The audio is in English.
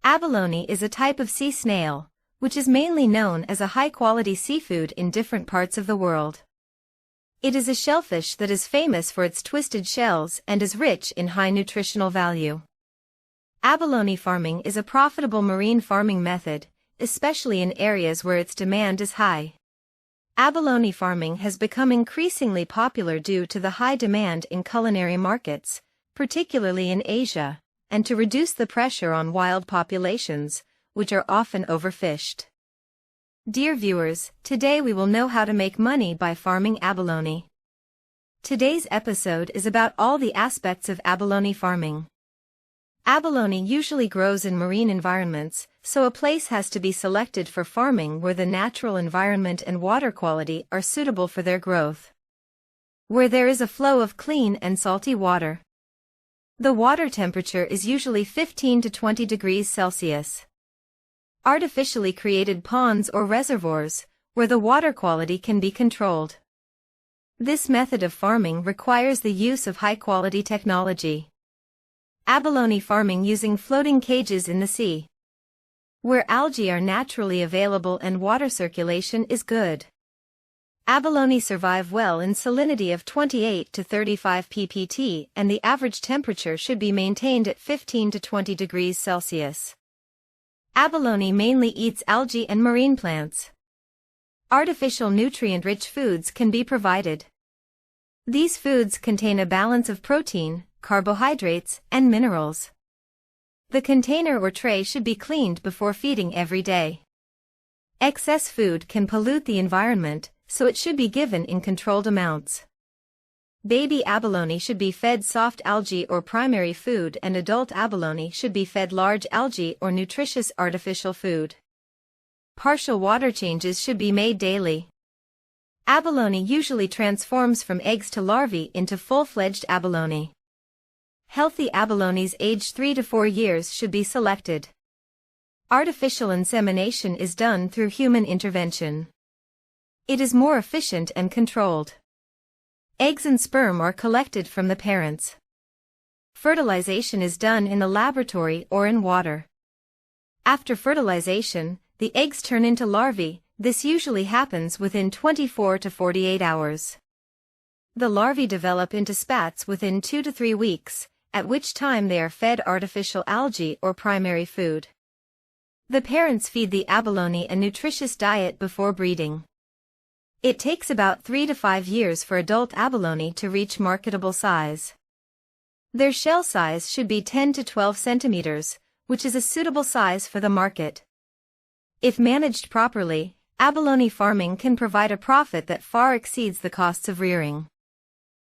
Abalone is a type of sea snail, which is mainly known as a high-quality seafood in different parts of the world. It is a shellfish that is famous for its twisted shells and is rich in high nutritional value. Abalone farming is a profitable marine farming method, especially in areas where its demand is high. Abalone farming has become increasingly popular due to the high demand in culinary markets, particularly in Asia, and to reduce the pressure on wild populations, which are often overfished. Dear viewers, today we will know how to make money by farming abalone. Today's episode is about all the aspects of abalone farming. Abalone usually grows in marine environments, so a place has to be selected for farming where the natural environment and water quality are suitable for their growth. Where there is a flow of clean and salty water. The water temperature is usually 15 to 20 degrees Celsius. Artificially created ponds or reservoirs, where the water quality can be controlled. This method of farming requires the use of high-quality technology. Abalone farming using floating cages in the sea. Where algae are naturally available and water circulation is good. Abalone survive well in salinity of 28 to 35 ppt and the average temperature should be maintained at 15 to 20 degrees Celsius. Abalone mainly eats algae and marine plants. Artificial nutrient-rich foods can be provided. These foods contain a balance of protein, carbohydrates, and minerals. The container or tray should be cleaned before feeding every day. Excess food can pollute the environment, so it should be given in controlled amounts. Baby abalone should be fed soft algae or primary food and adult abalone should be fed large algae or nutritious artificial food. Partial water changes should be made daily. Abalone usually transforms from eggs to larvae into full-fledged abalone. Healthy abalones aged 3 to 4 years should be selected. Artificial insemination is done through human intervention. It is more efficient and controlled. Eggs and sperm are collected from the parents. Fertilization is done in the laboratory or in water. After fertilization, the eggs turn into larvae. This usually happens within 24 to 48 hours. The larvae develop into spats within 2 to 3 weeks, at which time they are fed artificial algae or primary food. The parents feed the abalone a nutritious diet before breeding. It takes about 3 to 5 years for adult abalone to reach marketable size. Their shell size should be 10 to 12 centimeters, which is a suitable size for the market. If managed properly, abalone farming can provide a profit that far exceeds the costs of rearing.